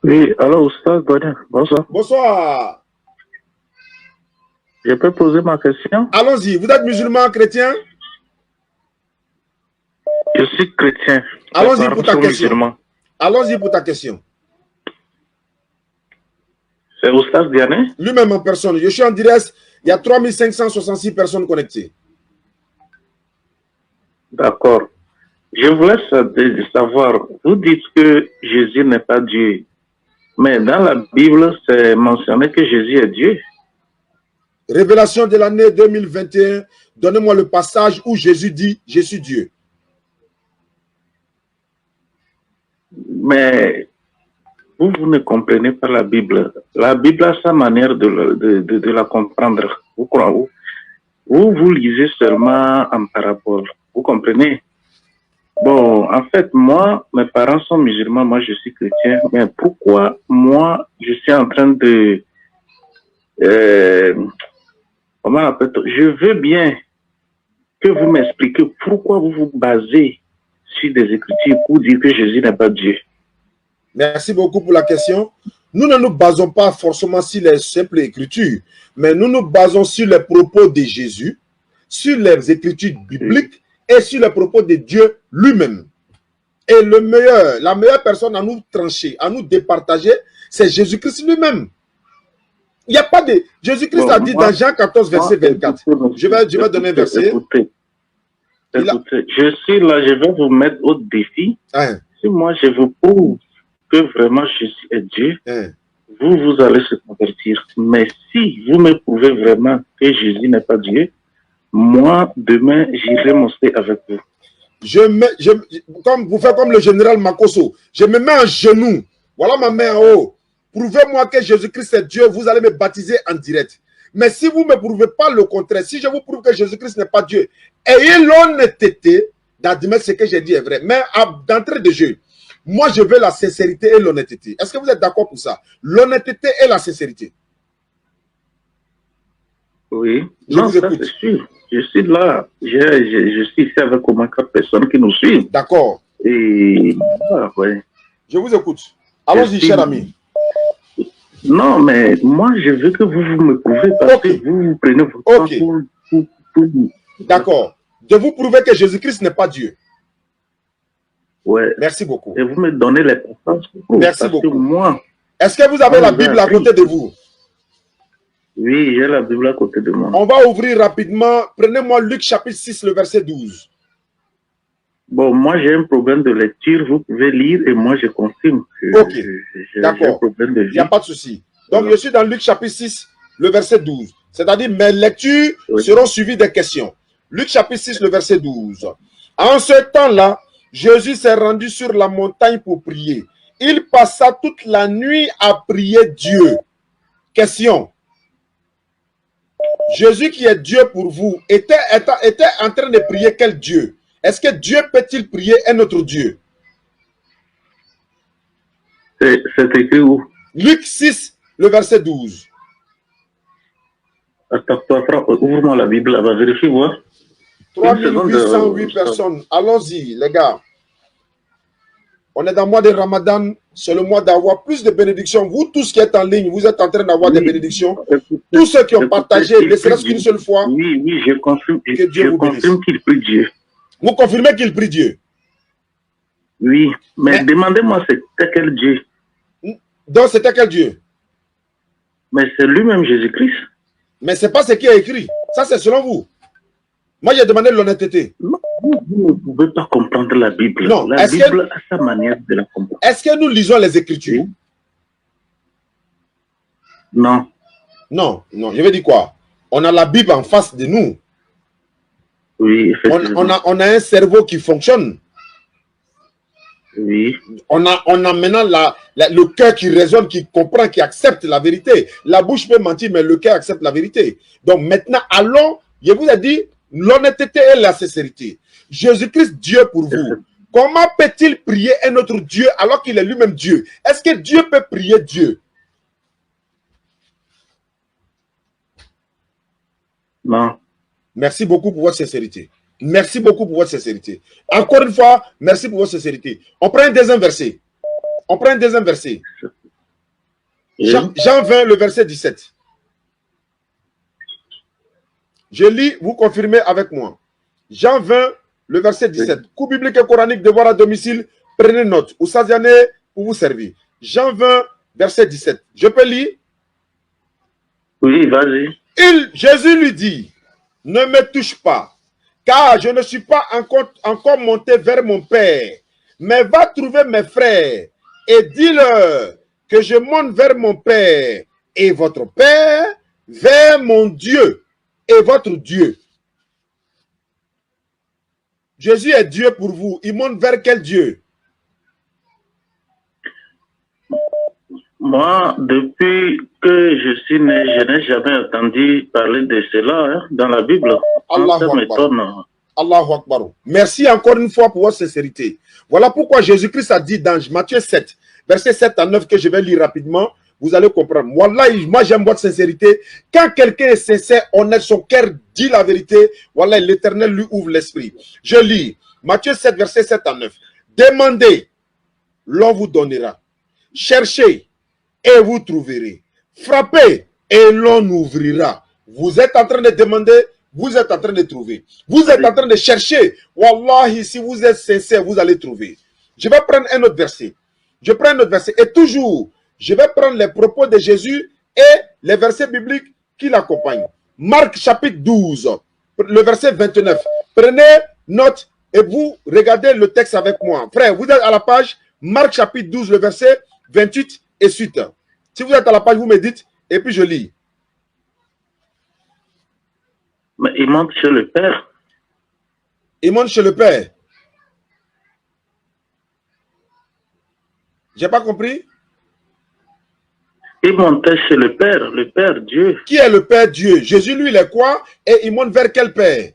Oui, alors, Oustaz Bonheur, bonsoir. Bonsoir. Je peux poser ma question? Allons-y. Vous êtes musulman, chrétien? Je suis chrétien. Allons-y pour ta question. Allons-y pour ta question. C'est Oustaz Diané? Lui-même en personne. Je suis en direct. Il y a 3566 personnes connectées. D'accord. Je voulais savoir, vous dites que Jésus n'est pas Dieu. Mais dans la Bible, c'est mentionné que Jésus est Dieu. Révélation de l'année 2021. Donnez-moi le passage où Jésus dit « Je suis Dieu ». Mais vous ne comprenez pas la Bible. La Bible a sa manière de la comprendre. Vous lisez seulement en parabole. Vous comprenez? Bon, en fait, moi, mes parents sont musulmans, moi je suis chrétien. Mais pourquoi moi, je suis en train de... comment on appelle ça? Je veux bien que vous m'expliquiez pourquoi vous vous basez sur des écritures pour dire que Jésus n'est pas Dieu. Merci beaucoup pour la question. Nous ne nous basons pas forcément sur les simples écritures, mais nous nous basons sur les propos de Jésus, sur les écritures bibliques et sur les propos de Dieu lui-même. Et la meilleure personne à nous trancher, à nous départager, c'est Jésus-Christ lui-même. Il n'y a pas de... Jésus-Christ a dit dans Jean 14, verset 24. Je vais donner un verset. Écoutez, je suis là, je vais vous mettre au défi. Si moi, je vous prouve que vraiment Jésus est Dieu, vous allez se convertir. Mais si vous me prouvez vraiment que Jésus n'est pas Dieu, moi, demain, j'irai montrer avec vous. Comme vous faites comme le général Makosso, je me mets en genoux. Voilà ma main en haut. Prouvez-moi que Jésus-Christ est Dieu, vous allez me baptiser en direct. Mais si vous ne me prouvez pas le contraire, si je vous prouve que Jésus-Christ n'est pas Dieu, ayez l'honnêteté d'admettre ce que j'ai dit est vrai. Mais d'entrée de jeu, moi je veux la sincérité et l'honnêteté. Est-ce que vous êtes d'accord pour ça? L'honnêteté et la sincérité. Oui, non, ça c'est sûr. Je suis là, je suis ici avec au moins 4 personnes qui nous suivent. D'accord. Et ouais. Je vous écoute. Allons-y, cher ami. Non, mais moi, je veux que vous me prouvez parce que vous prenez votre temps pour... D'accord. De vous prouver que Jésus-Christ n'est pas Dieu. Ouais. Merci beaucoup. Et vous me donnez les passages. Merci beaucoup. Moi... Est-ce que vous avez la Bible à côté de vous? Oui, j'ai la Bible à côté de moi. On va ouvrir rapidement. Prenez-moi Luc chapitre 6, le verset 12. Bon, moi j'ai un problème de lecture, vous pouvez lire et moi je confirme que d'accord, il n'y a pas de souci. Donc je suis dans Luc chapitre 6, le verset 12. C'est-à-dire mes lectures seront suivies des questions. Luc chapitre 6, le verset 12. En ce temps-là, Jésus s'est rendu sur la montagne pour prier. Il passa toute la nuit à prier Dieu. Question. Jésus qui est Dieu pour vous était en train de prier quel Dieu? Est-ce que Dieu peut-il prier un autre Dieu? C'est écrit où? Luc 6, le verset 12. Attends, ouvre-moi la Bible, là-bas, vérifie, voir. 3808 personnes. Allons-y, les gars. On est dans le mois de Ramadan, c'est le mois d'avoir plus de bénédictions. Vous tous qui êtes en ligne, vous êtes en train d'avoir des bénédictions. Tous ceux qui ont partagé, ne serait-ce qu'une seule fois. Oui, je confirme qu'il prie Dieu. Vous confirmez qu'il prie Dieu? Oui, mais demandez-moi c'était quel Dieu? Donc c'était quel Dieu? Mais c'est lui-même Jésus-Christ. Mais ce n'est pas ce qui est écrit. Ça, c'est selon vous. Moi, j'ai demandé l'honnêteté. Non, vous ne pouvez pas comprendre la Bible. Non. La Bible a sa manière de la comprendre. Est-ce que nous lisons les Écritures? Non. Non, non. Je vais dire quoi? On a la Bible en face de nous. Oui, effectivement. On a un cerveau qui fonctionne. Oui. On a maintenant le cœur qui raisonne, qui comprend, qui accepte la vérité. La bouche peut mentir, mais le cœur accepte la vérité. Donc maintenant, allons, je vous ai dit, l'honnêteté et la sincérité. Jésus-Christ, Dieu pour vous. Comment peut-il prier un autre Dieu alors qu'il est lui-même Dieu? Est-ce que Dieu peut prier Dieu? Non. Merci beaucoup pour votre sincérité. Merci beaucoup pour votre sincérité. Encore une fois, merci pour votre sincérité. On prend un deuxième verset. On prend un deuxième verset. Jean 20, le verset 17. Je lis, vous confirmez avec moi. Jean 20, le verset 17. Cours biblique et coranique, devoir à domicile, prenez note. Ou Saziane pour vous servir. Jean 20, verset 17. Je peux lire? Oui, vas-y. Jésus lui dit, ne me touche pas, car je ne suis pas encore monté vers mon Père, mais va trouver mes frères et dis-leur que je monte vers mon Père et votre Père, vers mon Dieu et votre Dieu. Jésus est Dieu pour vous. Il monte vers quel Dieu? Moi, depuis que je suis né, je n'ai jamais entendu parler de cela dans la Bible. Ça m'étonne. Allahu Akbar. Merci encore une fois pour votre sincérité. Voilà pourquoi Jésus-Christ a dit dans Matthieu 7, verset 7 à 9, que je vais lire rapidement. Vous allez comprendre. Wallahi, moi j'aime votre sincérité. Quand quelqu'un est sincère, honnête, son cœur dit la vérité, wallahi, l'Éternel lui ouvre l'esprit. Je lis Matthieu 7, verset 7 à 9. Demandez, l'on vous donnera. Cherchez et vous trouverez. Frappez et l'on ouvrira. Vous êtes en train de demander, vous êtes en train de trouver. Vous êtes en train de chercher. Wallahi, si vous êtes sincère, vous allez trouver. Je vais prendre un autre verset. Je prends un autre verset. Et toujours, je vais prendre les propos de Jésus et les versets bibliques qui l'accompagnent. Marc chapitre 12, le verset 29. Prenez note et vous regardez le texte avec moi. Frère, vous êtes à la page Marc chapitre 12, le verset 28 et suite. Si vous êtes à la page, vous me dites et puis je lis. Mais il monte chez le Père. Il monte chez le Père. J'ai pas compris. Il montait chez le Père Dieu. Qui est le Père Dieu? Jésus, lui, il est quoi? Et il monte vers quel Père?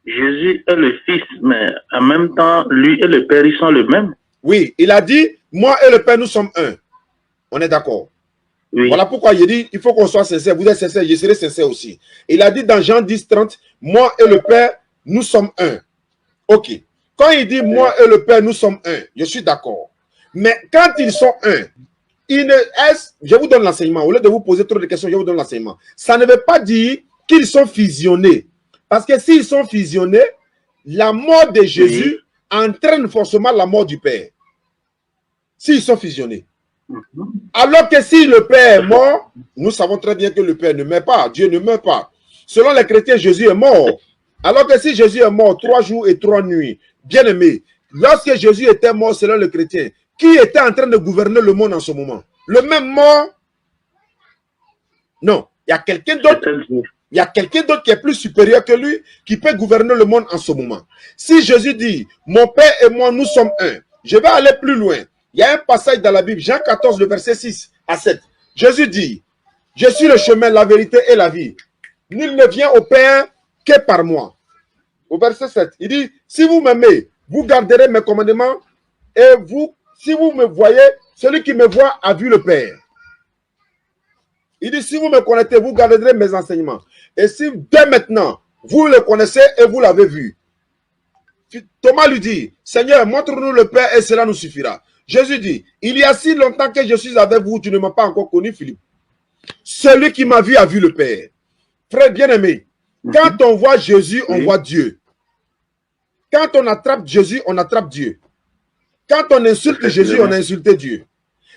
Jésus est le Fils, mais en même temps, lui et le Père, ils sont le même. Oui, il a dit, moi et le Père, nous sommes un. On est d'accord. Oui. Voilà pourquoi il dit, il faut qu'on soit sincère. Vous êtes sincère, je serai sincère aussi. Il a dit dans Jean 10, 30, moi et le Père, nous sommes un. Ok. Quand il dit, moi et le Père, nous sommes un, je suis d'accord. Mais quand ils sont un, je vous donne l'enseignement. Au lieu de vous poser trop de questions, je vous donne l'enseignement. Ça ne veut pas dire qu'ils sont fusionnés. Parce que s'ils sont fusionnés, la mort de Jésus entraîne forcément la mort du Père. S'ils sont fusionnés. Alors que si le Père est mort, nous savons très bien que le Père ne meurt pas. Dieu ne meurt pas. Selon les chrétiens, Jésus est mort. Alors que si Jésus est mort 3 jours et 3 nuits, bien aimé, lorsque Jésus était mort selon les chrétiens, qui était en train de gouverner le monde en ce moment? Le même mort? Non. Il y a quelqu'un d'autre. Il y a quelqu'un d'autre qui est plus supérieur que lui, qui peut gouverner le monde en ce moment. Si Jésus dit, mon Père et moi, nous sommes un, je vais aller plus loin. Il y a un passage dans la Bible, Jean 14, le verset 6 à 7. Jésus dit, je suis le chemin, la vérité et la vie. Nul ne vient au Père que par moi. Au verset 7, il dit, si vous m'aimez, vous garderez mes commandements et vous, si vous me voyez, celui qui me voit a vu le Père. Il dit, si vous me connaissez, vous garderez mes enseignements. Et si dès maintenant, vous le connaissez et vous l'avez vu. Thomas lui dit, Seigneur, montre-nous le Père et cela nous suffira. Jésus dit, il y a si longtemps que je suis avec vous, tu ne m'as pas encore connu, Philippe. Celui qui m'a vu a vu le Père. Frère bien-aimé, quand on voit Jésus, on voit Dieu. Quand on attrape Jésus, on attrape Dieu. Quand on insulte Jésus, on a insulté Dieu.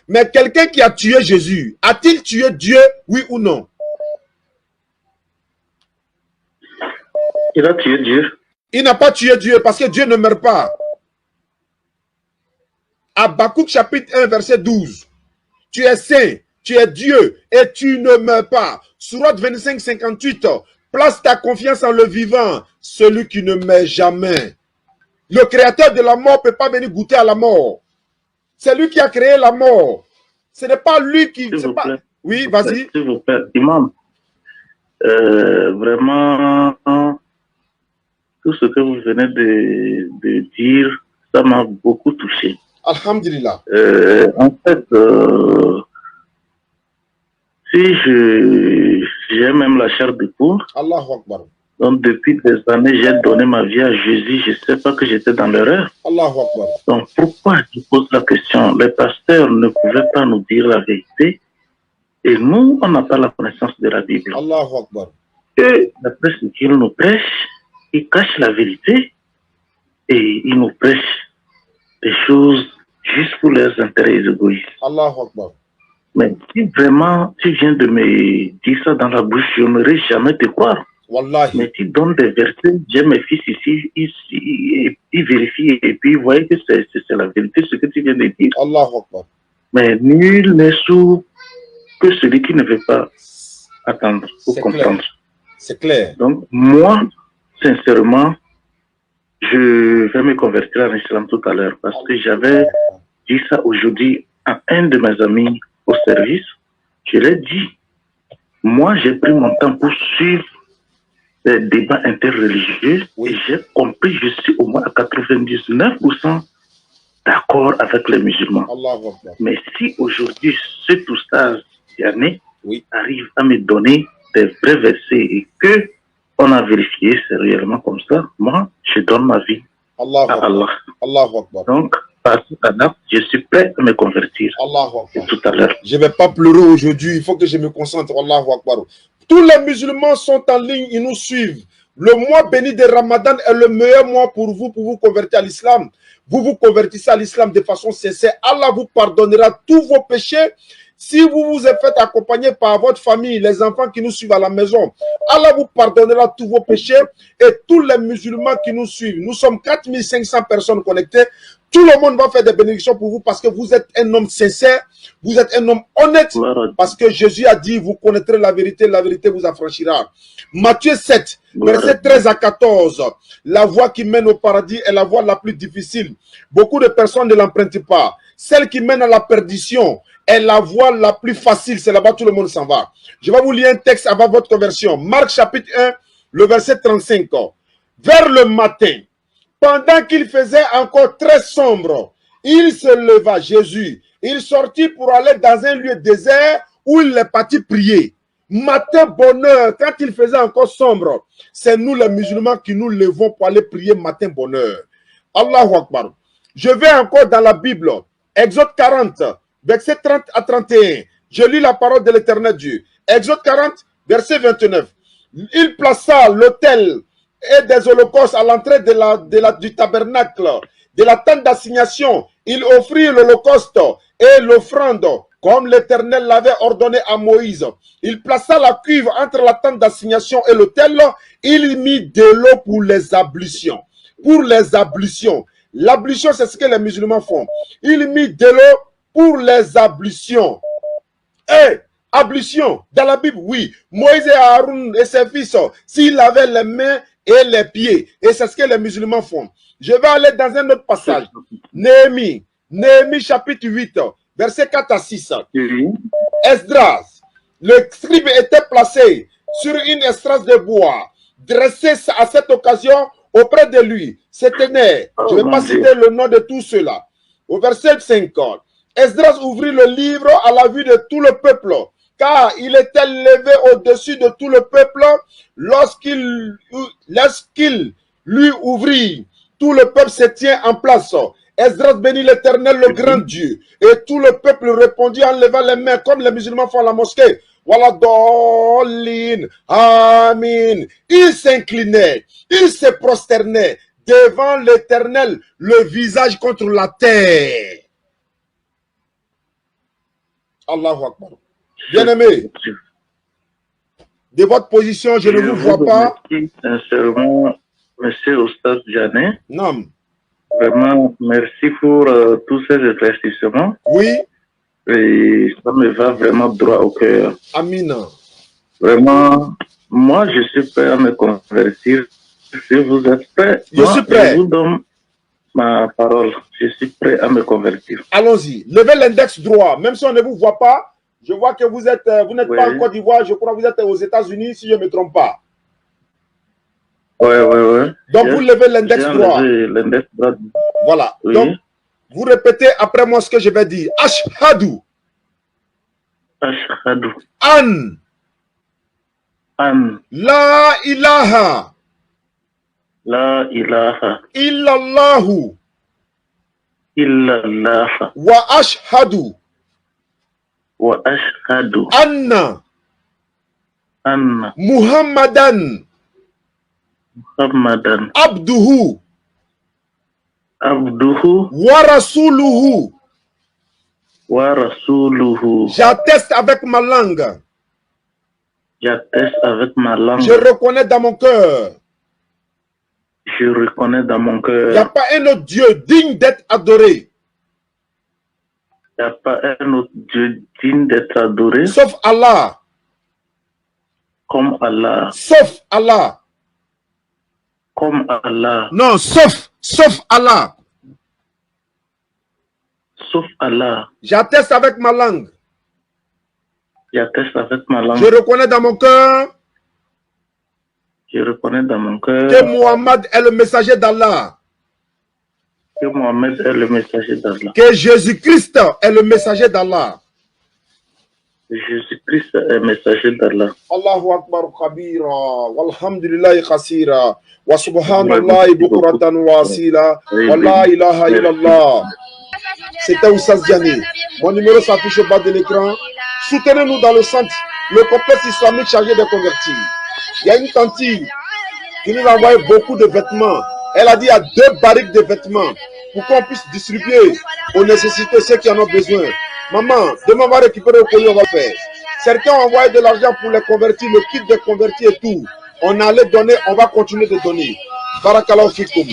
Mais quelqu'un qui a tué Jésus, a-t-il tué Dieu, oui ou non? Il a tué Dieu. Il n'a pas tué Dieu parce que Dieu ne meurt pas. Habakkuk chapitre 1 verset 12. Tu es saint, tu es Dieu et tu ne meurs pas. Sourate 25, 58. Place ta confiance en le vivant, celui qui ne meurt jamais. Le créateur de la mort ne peut pas venir goûter à la mort. C'est lui qui a créé la mort. Ce n'est pas lui qui... Pas... Oui, vas-y. S'il vous plaît, Imam. Vraiment, tout ce que vous venez de dire, ça m'a beaucoup touché. Alhamdulillah. En fait, si j'ai même la chair de poule, Allahu Akbar. Donc, depuis des années, j'ai donné ma vie à Jésus. Je ne sais pas que j'étais dans l'erreur. Allahu Akbar. Donc, pourquoi je pose la question? Les pasteurs ne pouvaient pas nous dire la vérité. Et nous, on n'a pas la connaissance de la Bible. Allahu Akbar. Et d'après ce qu'ils nous prêchent, ils cachent la vérité et ils nous prêchent des choses juste pour leurs intérêts égoïstes. Allahu Akbar. Mais si vraiment tu viens de me dire ça dans la bouche, je n'aurais jamais te croire. Wallahi. Mais tu donnes des versets, j'ai mes fils ici, ils vérifient et puis ils voient que c'est la vérité ce que tu viens de dire. Allahu Akbar. Mais nul n'est sourd que celui qui ne veut pas attendre ou comprendre. C'est clair. Donc moi, sincèrement, je vais me convertir en islam tout à l'heure parce que j'avais dit ça aujourd'hui à un de mes amis au service. Je l'ai dit, moi j'ai pris mon temps pour suivre des débats interreligieux et j'ai compris, je suis au moins à 99% d'accord avec les musulmans. Mais si aujourd'hui ce oustaz Diané arrive à me donner des vrais versets et que on a vérifié, c'est réellement comme ça, moi je donne ma vie à Allah. Donc, par ce canal, je suis prêt à me convertir tout à l'heure. Je ne vais pas pleurer aujourd'hui, il faut que je me concentre. Allahu Akbar. Tous les musulmans sont en ligne, ils nous suivent. Le mois béni de Ramadan est le meilleur mois pour vous convertir à l'islam. Vous vous convertissez à l'islam de façon sincère. Allah vous pardonnera tous vos péchés. Si vous vous êtes fait accompagner par votre famille, les enfants qui nous suivent à la maison, Allah vous pardonnera tous vos péchés et tous les musulmans qui nous suivent. Nous sommes 4500 personnes connectées. Tout le monde va faire des bénédictions pour vous parce que vous êtes un homme sincère, vous êtes un homme honnête, parce que Jésus a dit, vous connaîtrez la vérité vous affranchira. Matthieu 7, versets 13 à 14, la voie qui mène au paradis est la voie la plus difficile. Beaucoup de personnes ne l'empruntent pas. Celle qui mène à la perdition est la voie la plus facile, c'est là-bas tout le monde s'en va. Je vais vous lire un texte avant votre conversion. Marc chapitre 1, le verset 35. Vers le matin, pendant qu'il faisait encore très sombre, il se leva, Jésus. Il sortit pour aller dans un lieu désert où il est parti prier. Matin, bonheur, quand il faisait encore sombre, c'est nous les musulmans qui nous levons pour aller prier matin, bonheur. Allahu Akbar. Je vais encore dans la Bible. Exode 40, verset 30 à 31. Je lis la parole de l'Éternel Dieu. Exode 40, verset 29. Il plaça l'autel et des holocaustes à l'entrée du tabernacle, de la tente d'assignation. Il offrit l'holocauste et l'offrande, comme l'Éternel l'avait ordonné à Moïse. Il plaça la cuve entre la tente d'assignation et l'autel. Il mit de l'eau pour les ablutions. Pour les ablutions. L'ablution, c'est ce que les musulmans font. Il mit de l'eau pour les ablutions. Ablution, dans la Bible, oui. Moïse et Aaron et ses fils, s'ils avaient les mains et les pieds. Et c'est ce que les musulmans font. Je vais aller dans un autre passage. Néhémie chapitre 8, verset 4 à 6. Esdras, le scribe était placé sur une estrade de bois, dressé à cette occasion auprès de lui. C'était, je ne vais pas citer le nom de tout cela. Au verset 5, Esdras ouvrit le livre à la vue de tout le peuple, car il était levé au-dessus de tout le peuple. Lorsqu'il lui ouvrit, tout le peuple se tient en place. Esdras bénit l'Éternel, le grand Dieu. Et tout le peuple répondit en levant les mains, comme les musulmans font à la mosquée. Voilà, Dolin, Amin. Il s'inclinait, il se prosternait devant l'Éternel, le visage contre la terre. Allahu Akbar. Bien-aimé, de votre position, je ne vous vois pas. Sincèrement, monsieur Oustaz Diané. Non. Vraiment, merci pour tous ces éclaircissements. Oui. Et ça me va vraiment droit au cœur. Amin. Vraiment, moi, je suis prêt à me convertir. Si vous êtes prêt, je suis prêt. Je vous donne ma parole. Je suis prêt à me convertir. Allons-y. Levez l'index droit. Même si on ne vous voit pas, je vois que vous n'êtes pas en Côte d'Ivoire. Je crois que vous êtes aux États-Unis, si je ne me trompe pas. Oui. Donc, vous levez l'index droit. Voilà. Oui. Donc, vous répétez après moi ce que je vais dire. Ashhadu. Ashhadu. An. An. La ilaha La ilaha illallahu illallah. wa ashhadu Wa ashhadu anna anna Muhammadan Muhammadan abduhu abduhu wa rasuluhu. wa rasuluhu. J'atteste avec ma langue. J'atteste avec ma langue. Je reconnais dans mon cœur. Je reconnais dans mon Il n'y a cœur. pas un autre Dieu digne d'être adoré, Il n'y a pas un autre Dieu digne d'être adoré sauf Allah. comme Allah. Sauf Allah. Comme Allah. Non, sauf Allah. Sauf Allah. J'atteste avec ma langue. J'atteste avec ma langue. Je reconnais dans mon cœur Je reconnais dans mon cœur que Muhammad est le messager d'Allah. que Mohammed est le messager d'Allah. Que Jésus-Christ est le messager d'Allah. Jésus-Christ est le messager d'Allah. Allahu Akbar kabira, walhamdulillahi khasira, wa subhanallahi bukratan wa asila, wa la ilaha illallah. C'était Oussaz Diané. Mon numéro s'affiche au bas de l'écran. Soutenez-nous dans le centre, le complexe islamique chargé des convertis. Il y a une tante qui nous a envoyé beaucoup de vêtements. Elle a dit il y a 2 barriques de vêtements pour qu'on puisse distribuer aux nécessités ceux qui en ont besoin. Maman, demain on va récupérer le colis, on va faire. Certains ont envoyé de l'argent pour les convertis, le kit des convertis et tout. On allait donner, on va continuer de donner. Barakallahu fikum.